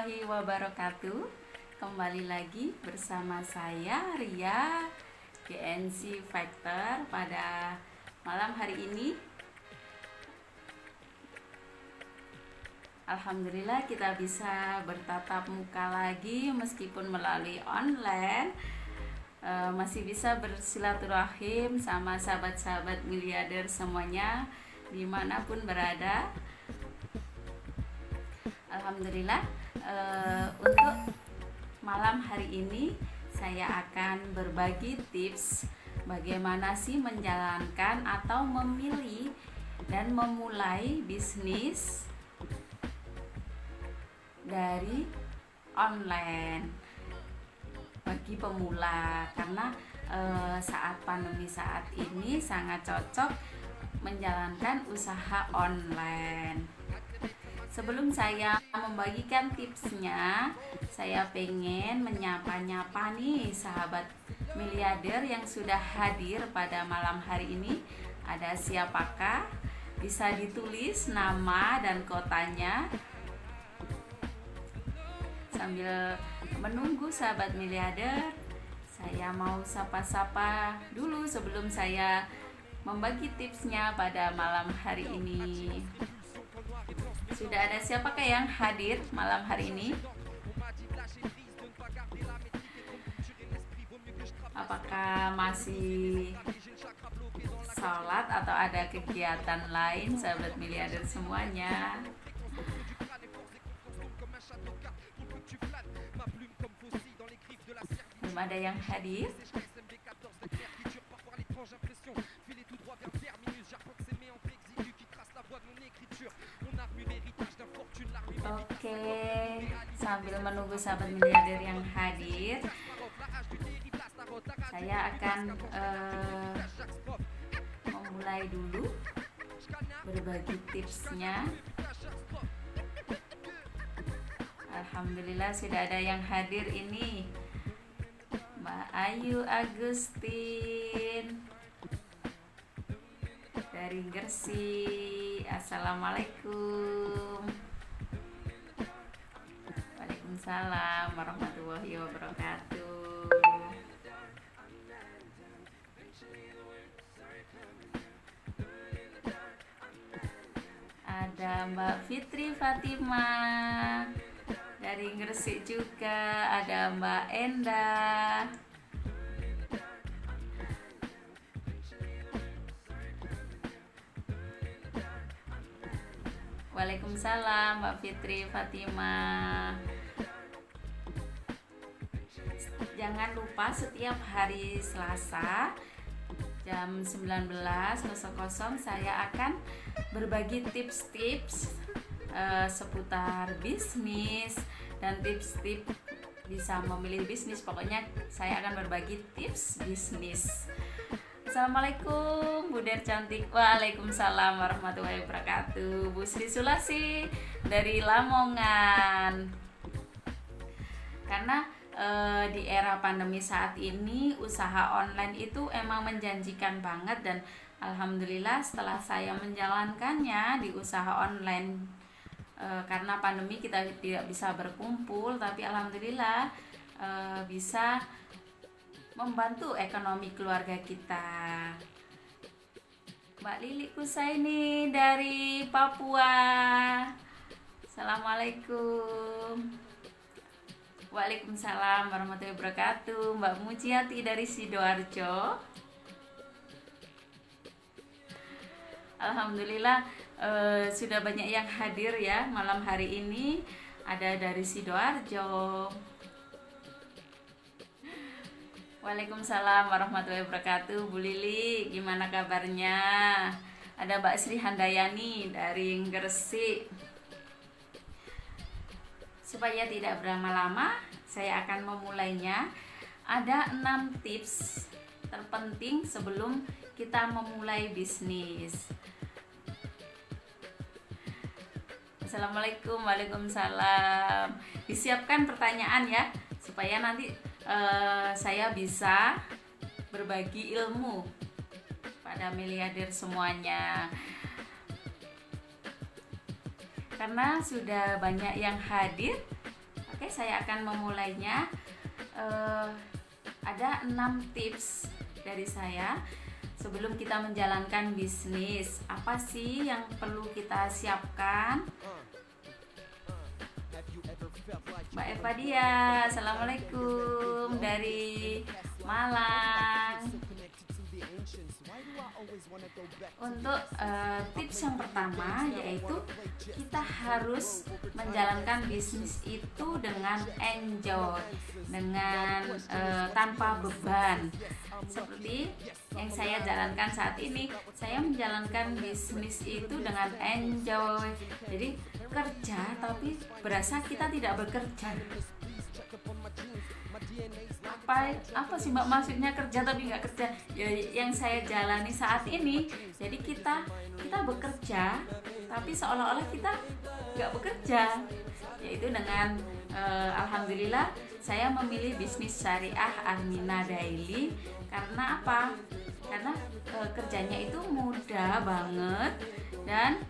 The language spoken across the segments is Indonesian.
warahmatullahi wabarakatuh. Kembali lagi bersama saya Ria GNC Factor pada malam hari ini. Alhamdulillah kita bisa bertatap muka lagi meskipun melalui online. Masih bisa bersilaturahim sama sahabat-sahabat miliarder semuanya dimanapun berada. Alhamdulillah, untuk malam hari ini saya akan berbagi tips bagaimana sih menjalankan atau memilih dan memulai bisnis dari online bagi pemula, karena saat pandemi saat ini sangat cocok menjalankan usaha online. Sebelum saya membagikan tipsnya, saya pengen menyapa-nyapa nih sahabat miliarder yang sudah hadir pada malam hari ini. Ada siapakah? Bisa ditulis nama dan kotanya. Sambil menunggu sahabat miliarder, saya mau sapa-sapa dulu sebelum saya membagi tipsnya pada malam hari ini. Sudah ada siapakah yang hadir malam hari ini? Apakah masih sholat atau ada kegiatan lain sahabat miliarder semuanya? Belum ada yang hadir? Oke, sambil menunggu sahabat miliarder yang hadir, saya akan memulai dulu berbagi tipsnya. Alhamdulillah sudah ada yang hadir ini. Mbak Ayu Agustin dari Gresik. Assalamualaikum. Waalaikumsalam warahmatullahi wabarakatuh. Ada Mbak Fitri Fatimah dari Gresik juga. Ada Mbak Endah. Waalaikumsalam Mbak Fitri Fatimah. Jangan lupa setiap hari Selasa jam 19.00 saya akan berbagi tips-tips seputar bisnis dan tips-tips bisa memilih bisnis. Pokoknya saya akan berbagi tips bisnis. Assalamualaikum Bu Der cantik. Waalaikumsalam warahmatullahi wabarakatuh. Bu Sri Sulasi dari Lamongan. Karena di era pandemi saat ini usaha online itu emang menjanjikan banget, dan alhamdulillah setelah saya menjalankannya di usaha online, karena pandemi kita tidak bisa berkumpul, tapi alhamdulillah bisa membantu ekonomi keluarga kita. Mbak Lili Kusaini dari Papua. Assalamualaikum. Waalaikumsalam warahmatullahi wabarakatuh. Mbak Mujiati dari Sidoarjo. Alhamdulillah sudah banyak yang hadir ya malam hari ini. Ada dari Sidoarjo. Waalaikumsalam warahmatullahi wabarakatuh. Bu Lili, gimana kabarnya? Ada Mbak Sri Handayani dari Gresik. Supaya tidak berlama-lama, saya akan memulainya. Ada 6 tips terpenting sebelum kita memulai bisnis. Assalamualaikum. Waalaikumsalam. Disiapkan pertanyaan ya, supaya nanti saya bisa berbagi ilmu pada miliarder semuanya. Karena sudah banyak yang hadir, Oke, saya akan memulainya. Ada 6 tips dari saya sebelum kita menjalankan bisnis. Apa sih yang perlu kita siapkan? Mbak Eva Dia, Assalamualaikum dari Malang. Untuk tips yang pertama yaitu kita harus menjalankan bisnis itu dengan enjoy, dengan tanpa beban. Seperti yang saya jalankan saat ini, saya menjalankan bisnis itu dengan enjoy. Jadi kerja tapi berasa kita tidak bekerja. Apa sih Mbak maksudnya kerja tapi nggak kerja? Ya, yang saya jalani saat ini, jadi kita bekerja tapi seolah-olah kita nggak bekerja, yaitu dengan alhamdulillah saya memilih bisnis syariah Armina Daily. Karena apa? Karena kerjanya itu mudah banget dan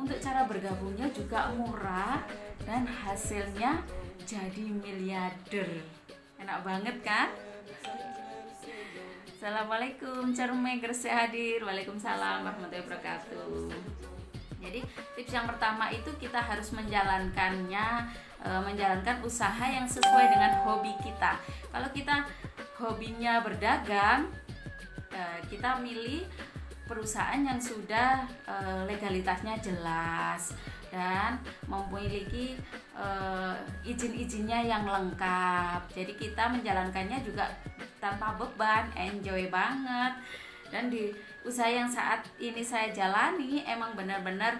untuk cara bergabungnya juga murah dan hasilnya jadi miliarder. Enak banget kan? Assalamualaikum, Cerme Gresik hadir. Waalaikumsalam warahmatullahi wabarakatuh. Jadi tips yang pertama itu kita harus menjalankannya, menjalankan usaha yang sesuai dengan hobi kita. Kalau kita hobinya berdagang, kita milih perusahaan yang sudah legalitasnya jelas dan memiliki izin-izinnya yang lengkap. Jadi kita menjalankannya juga tanpa beban, enjoy banget. Dan di usaha yang saat ini saya jalani emang benar-benar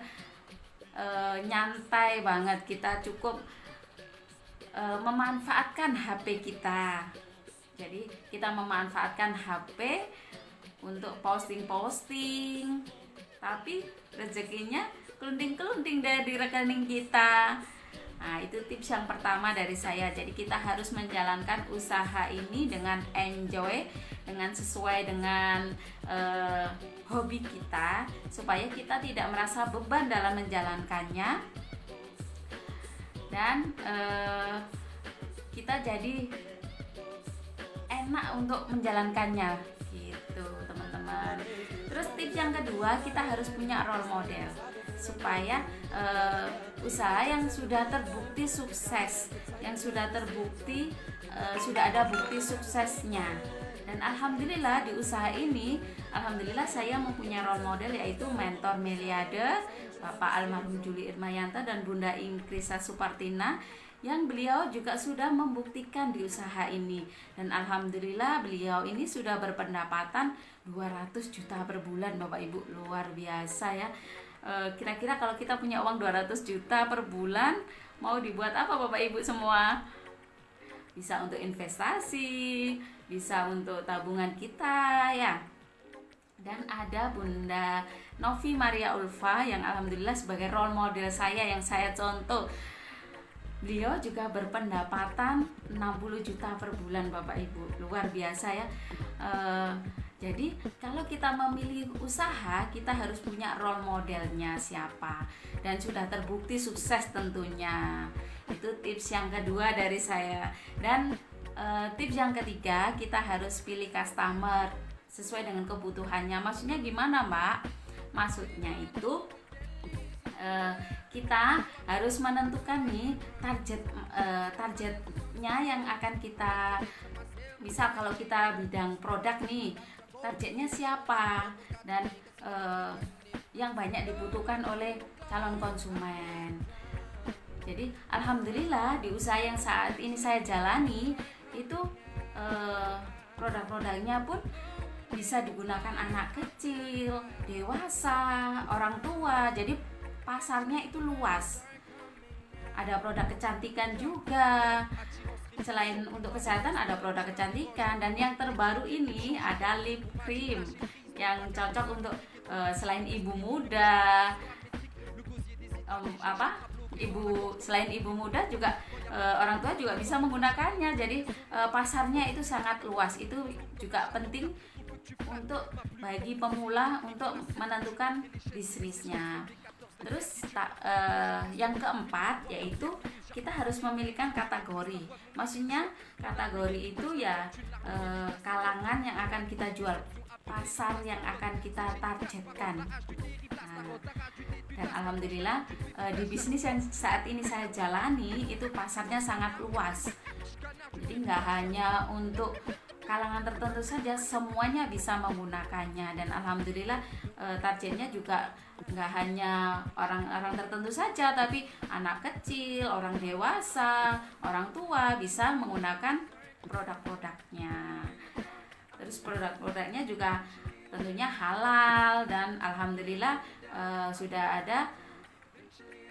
nyantai banget. Kita cukup memanfaatkan HP kita. Jadi kita memanfaatkan HP untuk posting-posting, tapi rezekinya kelunding-kelunding dari rekening kita. Nah, itu tips yang pertama dari saya. Jadi kita harus menjalankan usaha ini dengan enjoy, dengan sesuai dengan hobi kita, supaya kita tidak merasa beban dalam menjalankannya, dan kita jadi enak untuk menjalankannya gitu, teman-teman. Terus tips yang kedua, kita harus punya role model supaya usaha yang sudah terbukti sukses, yang sudah terbukti sudah ada bukti suksesnya. Dan alhamdulillah di usaha ini, alhamdulillah saya mempunyai role model yaitu mentor miliarder Bapak almarhum Juli Irmayanto dan Bunda Ingrisa Supartina, yang beliau juga sudah membuktikan di usaha ini. Dan alhamdulillah beliau ini sudah berpendapatan 200 juta per bulan, Bapak Ibu. Luar biasa ya. Kira-kira kalau kita punya uang 200 juta per bulan, mau dibuat apa Bapak Ibu semua? Bisa untuk investasi, bisa untuk tabungan kita ya. Dan ada Bunda Novi Maria Ulfa yang alhamdulillah sebagai role model saya, yang saya contoh. Beliau juga berpendapatan 60 juta per bulan, Bapak Ibu. Luar biasa ya. Jadi kalau kita memilih usaha, kita harus punya role modelnya siapa, dan sudah terbukti sukses tentunya. Itu tips yang kedua dari saya. Dan tips yang ketiga, kita harus pilih customer sesuai dengan kebutuhannya. Maksudnya gimana, Mbak? Maksudnya itu kita harus menentukan nih targetnya yang akan kita, misal kalau kita bidang produk nih, targetnya siapa, dan yang banyak dibutuhkan oleh calon konsumen. Jadi alhamdulillah di usaha yang saat ini saya jalani itu produk-produknya pun bisa digunakan anak kecil, dewasa, orang tua. Jadi pasarnya itu luas. Ada produk kecantikan juga. Selain untuk kesehatan ada produk kecantikan, dan yang terbaru ini ada lip cream yang cocok untuk selain ibu muda, selain ibu muda juga orang tua juga bisa menggunakannya. Jadi pasarnya itu sangat luas. Itu juga penting untuk bagi pemula untuk menentukan bisnisnya. Terus yang keempat yaitu kita harus memilihkan kategori. Maksudnya kategori itu ya kalangan yang akan kita jual, pasar yang akan kita targetkan. Nah, dan alhamdulillah di bisnis yang saat ini saya jalani itu pasarnya sangat luas. Jadi nggak hanya untuk kalangan tertentu saja, semuanya bisa menggunakannya. Dan alhamdulillah targetnya juga nggak hanya orang-orang tertentu saja, tapi anak kecil, orang dewasa, orang tua bisa menggunakan produk-produknya. Terus produk-produknya juga tentunya halal, dan alhamdulillah sudah ada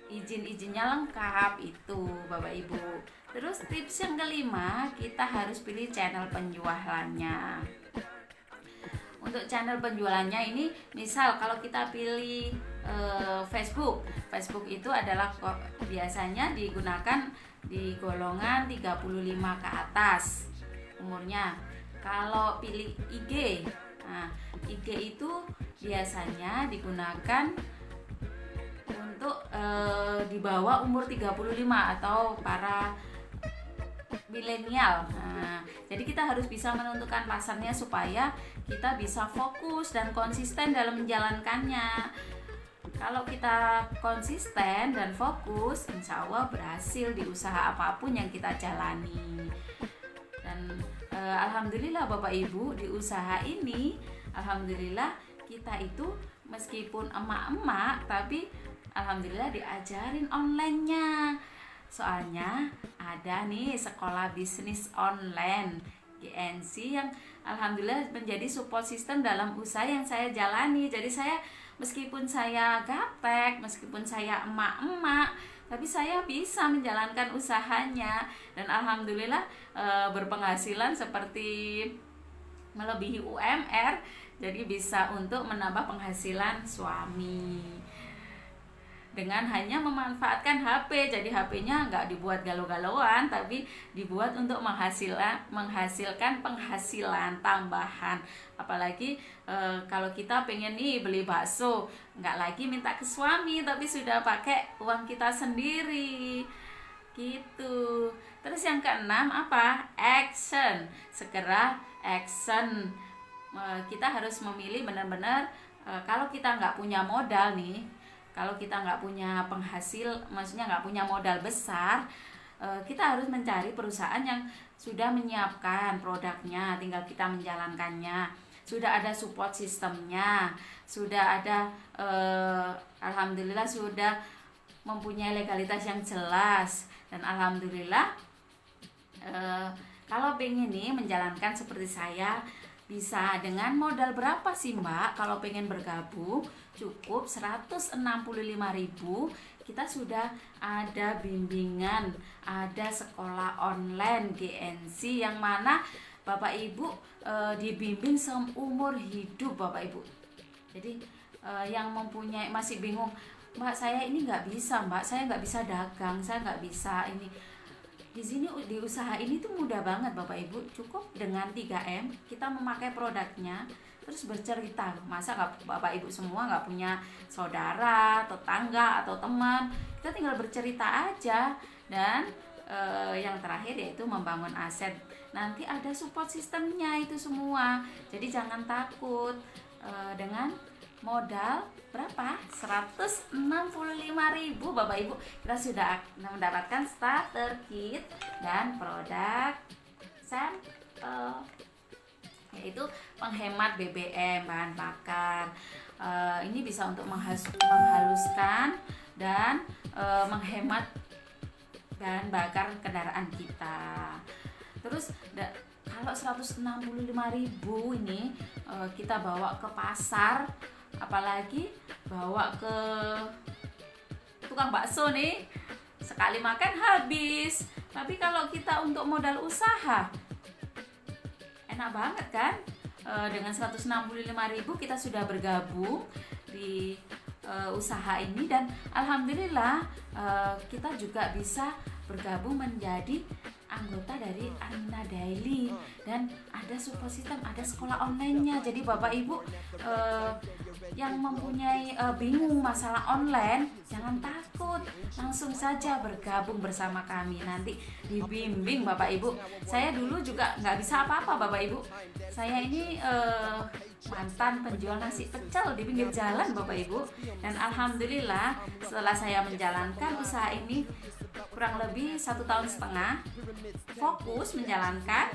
izin-izinnya lengkap itu Bapak Ibu. Terus tips yang kelima, kita harus pilih channel penjualannya. Untuk channel penjualannya ini, misal kalau kita pilih Facebook itu adalah biasanya digunakan di golongan 35 ke atas umurnya. Kalau pilih IG, nah IG itu biasanya digunakan untuk di bawah umur 35 atau para milenial. Nah, jadi kita harus bisa menentukan pasarnya supaya kita bisa fokus dan konsisten dalam menjalankannya. Kalau kita konsisten dan fokus, insya Allah berhasil di usaha apapun yang kita jalani. Dan alhamdulillah Bapak Ibu, di usaha ini alhamdulillah kita itu meskipun emak-emak, tapi alhamdulillah diajarin online-nya. Soalnya ada nih sekolah bisnis online GNC yang alhamdulillah menjadi support system dalam usaha yang saya jalani. Jadi saya meskipun saya gaptek, meskipun saya emak-emak, tapi saya bisa menjalankan usahanya. Dan alhamdulillah berpenghasilan seperti melebihi UMR. Jadi bisa untuk menambah penghasilan suami dengan hanya memanfaatkan HP. Jadi HP-nya nggak dibuat galau-galauan, tapi dibuat untuk menghasilkan penghasilan tambahan. Apalagi kalau kita pengen nih beli bakso, nggak lagi minta ke suami, tapi sudah pakai uang kita sendiri gitu. Terus yang keenam apa? Action. Segera action. Kita harus memilih benar-benar kalau kita nggak punya modal nih, kalau kita nggak punya maksudnya nggak punya modal besar, kita harus mencari perusahaan yang sudah menyiapkan produknya, tinggal kita menjalankannya, sudah ada support sistemnya, sudah ada alhamdulillah sudah mempunyai legalitas yang jelas. Dan alhamdulillah kalau pengen nih menjalankan seperti saya, bisa dengan modal berapa sih Mbak? Kalau pengen bergabung cukup 165.000. Kita sudah ada bimbingan, ada sekolah online GNC yang mana Bapak Ibu dibimbing seumur hidup Bapak Ibu. Jadi yang mempunyai masih bingung, Mbak saya ini nggak bisa, Mbak saya nggak bisa dagang, saya nggak bisa ini. Di sini di usaha ini tuh mudah banget Bapak Ibu, cukup dengan 3M kita memakai produknya, terus bercerita. Masa Bapak Ibu semua nggak punya saudara, tetangga atau teman, kita tinggal bercerita aja. Dan yang terakhir yaitu membangun aset. Nanti ada support sistemnya itu semua. Jadi jangan takut dengan modal berapa? 165.000 Bapak Ibu. Kita sudah mendapatkan starter kit dan produk sampel, yaitu penghemat BBM bahan bakar. Ini bisa untuk menghaluskan dan menghemat bahan bakar kendaraan kita. Terus kalau 165.000 ini kita bawa ke pasar, apalagi bawa ke tukang bakso nih, sekali makan habis. Tapi kalau kita untuk modal usaha, enak banget kan? Dengan 165.000 kita sudah bergabung di usaha ini, dan alhamdulillah kita juga bisa bergabung menjadi anggota dari Amina Daily, dan ada support system, ada sekolah online-nya. Jadi Bapak Ibu yang mempunyai bingung masalah online, jangan takut, langsung saja bergabung bersama kami, nanti dibimbing Bapak Ibu. Saya dulu juga nggak bisa apa-apa Bapak Ibu, saya ini mantan penjual nasi pecel di pinggir jalan Bapak Ibu, dan alhamdulillah setelah saya menjalankan usaha ini kurang lebih 1,5 tahun, fokus menjalankan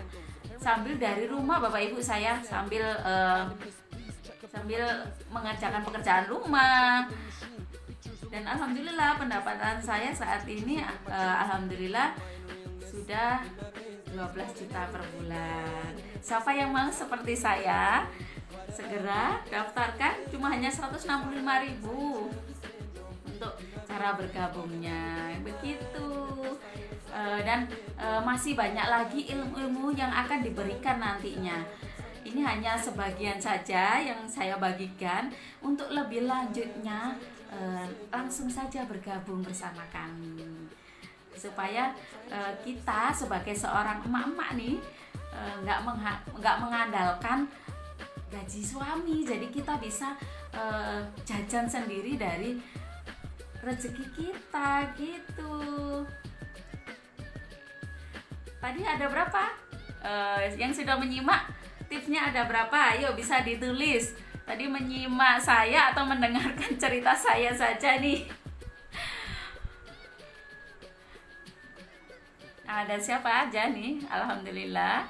sambil dari rumah Bapak Ibu, saya sambil mengerjakan pekerjaan rumah, dan alhamdulillah pendapatan saya saat ini alhamdulillah sudah 12 juta per bulan. Siapa yang mau seperti saya, segera daftarkan, cuma hanya 165.000 untuk cara bergabungnya, begitu. Dan masih banyak lagi ilmu-ilmu yang akan diberikan nantinya. Ini hanya sebagian saja yang saya bagikan. Untuk lebih lanjutnya langsung saja bergabung bersama kami, supaya kita sebagai seorang emak-emak nih nggak mengandalkan gaji suami, jadi kita bisa jajan sendiri dari rezeki kita gitu. Tadi ada berapa yang sudah menyimak? Tipsnya ada berapa? Ayo bisa ditulis. Tadi menyimak saya atau mendengarkan cerita saya saja nih? Ada siapa aja nih? Alhamdulillah.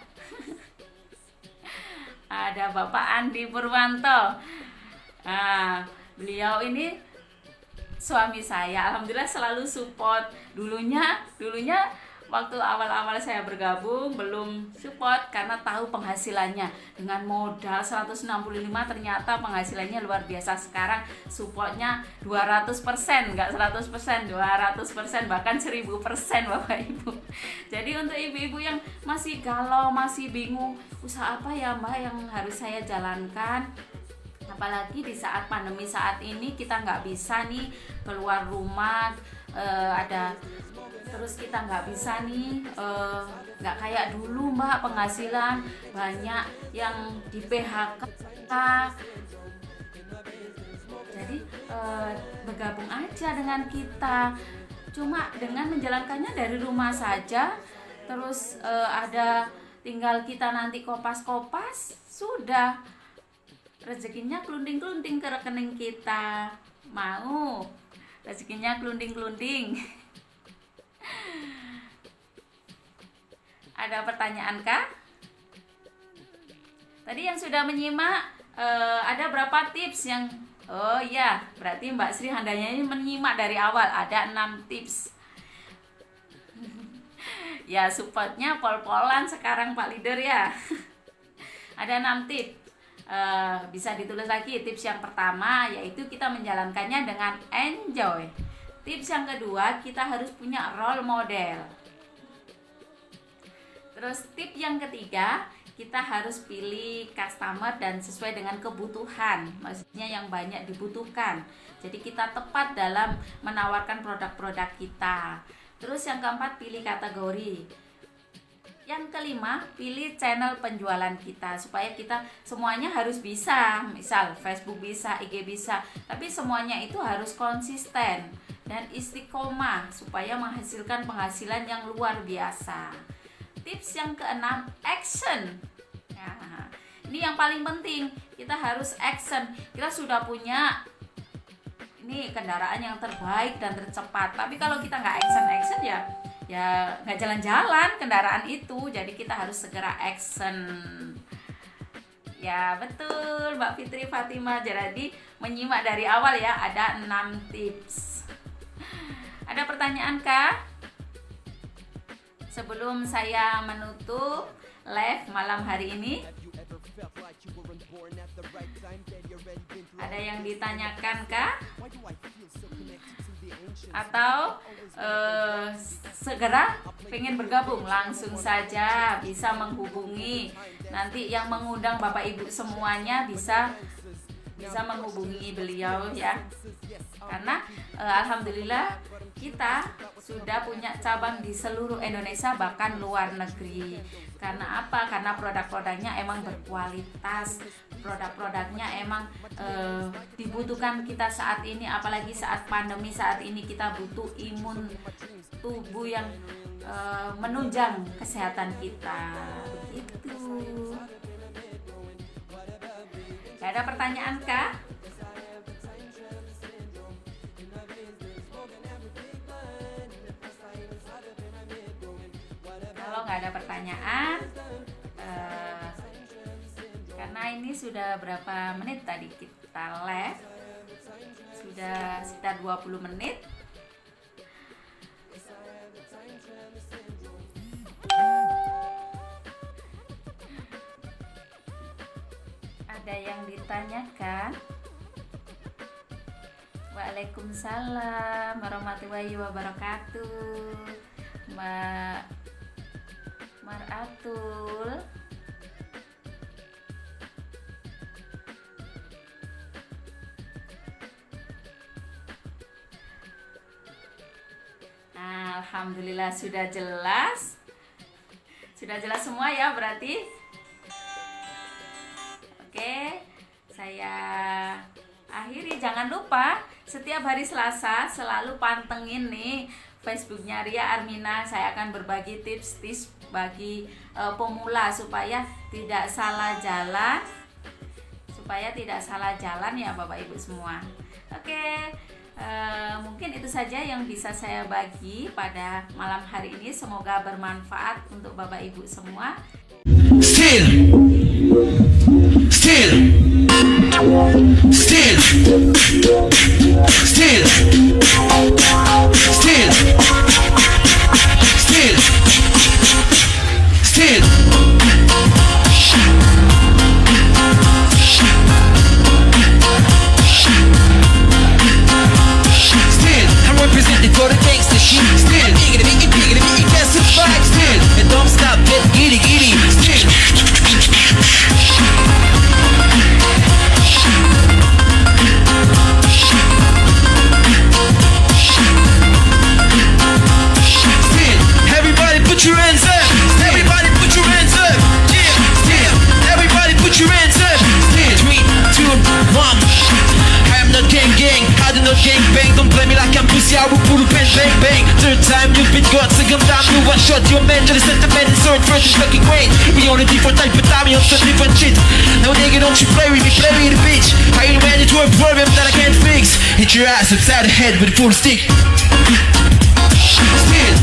Ada Bapak Andi Purwanto. Beliau ini suami saya. Alhamdulillah selalu support. Dulunya waktu awal-awal saya bergabung belum support karena tahu penghasilannya. Dengan modal 165 ternyata penghasilannya luar biasa. Sekarang supportnya 200%, nggak 100%, 200%, bahkan 1000% Bapak Ibu. Jadi untuk ibu-ibu yang masih galau, masih bingung, usaha apa ya Mbak yang harus saya jalankan, apalagi di saat pandemi saat ini, kita nggak bisa nih keluar rumah, terus kita nggak bisa nih nggak kayak dulu Mbak, penghasilan banyak yang di PHK. Jadi bergabung aja dengan kita, cuma dengan menjalankannya dari rumah saja. Terus ada tinggal kita nanti kopas-kopas, sudah rezekinya kelunding-kelunding ke rekening kita. Mau rezekinya kelunding-kelunding? Ada pertanyaan kah? Tadi yang sudah menyimak ada berapa tips yang oh iya, berarti Mbak Sri Handayani ini menyimak dari awal. Ada 6 tips. Ya supportnya pol-polan sekarang Pak Leader ya. Ada 6 tips. Bisa ditulis lagi. Tips yang pertama yaitu kita menjalankannya dengan enjoy. Tips yang kedua, kita harus punya role model. Terus tips yang ketiga, kita harus pilih customer dan sesuai dengan kebutuhan, maksudnya yang banyak dibutuhkan. Jadi kita tepat dalam menawarkan produk-produk kita. Terus yang keempat, pilih kategori. Yang kelima, pilih channel penjualan kita, supaya kita semuanya harus bisa. Misal Facebook bisa, IG bisa, tapi semuanya itu harus konsisten dan istiqomah supaya menghasilkan penghasilan yang luar biasa. Tips yang keenam, action. Nah, ini yang paling penting, kita harus action. Kita sudah punya ini kendaraan yang terbaik dan tercepat, tapi kalau kita nggak action ya nggak jalan-jalan kendaraan itu. Jadi kita harus segera action. Ya betul Mbak Fitri Fatima. Jadi menyimak dari awal ya, ada 6 tips. Ada pertanyaan kah? Sebelum saya menutup live malam hari ini, ada yang ditanyakan kah? Atau segera pengen bergabung? Langsung saja bisa menghubungi. Nanti yang mengundang Bapak Ibu semuanya bisa menghubungi beliau ya. karena alhamdulillah kita sudah punya cabang di seluruh Indonesia, bahkan luar negeri. Karena apa? Karena produk-produknya emang berkualitas, produk-produknya emang dibutuhkan kita saat ini, apalagi saat pandemi saat ini. Kita butuh imun tubuh yang menunjang kesehatan kita, begitu. Gak ada pertanyaan kah? Kalau nggak ada pertanyaan, karena ini sudah berapa menit tadi kita live, sudah sekitar 20 menit. Ada yang ditanyakan? Waalaikumsalam warahmatullahi wabarakatuh, Mbak Maratul. Alhamdulillah sudah jelas. Sudah jelas semua ya berarti. Oke, saya akhiri. Jangan lupa setiap hari Selasa selalu pantengin nih Facebooknya Ria Armina. Saya akan berbagi tips-tips bagi pemula supaya tidak salah jalan, ya Bapak Ibu semua. Oke, mungkin itu saja yang bisa saya bagi pada malam hari ini. Semoga bermanfaat untuk Bapak Ibu semua. Still I'm representing for the gangsta shit. Still, diggity, can't survive. Still, and don't stop, get giddy. Still. Everybody put your hands up. Everybody put your hands up. Yeah, still. Everybody put your hands up. Still. 3, 2, 1. I am not gang. I do not gang bang. Don't play me like I'm pussy. I will pull a pen bang. Third time you've been got. Second time you one shot. Your man to the sentiment. Third first is fucking great. We on a different type of time. You on some different shit. Now nigga don't you play with me. Play with the bitch. I ain't ready to a problem that I can't fix. Hit your ass upside the head with a full stick. Still.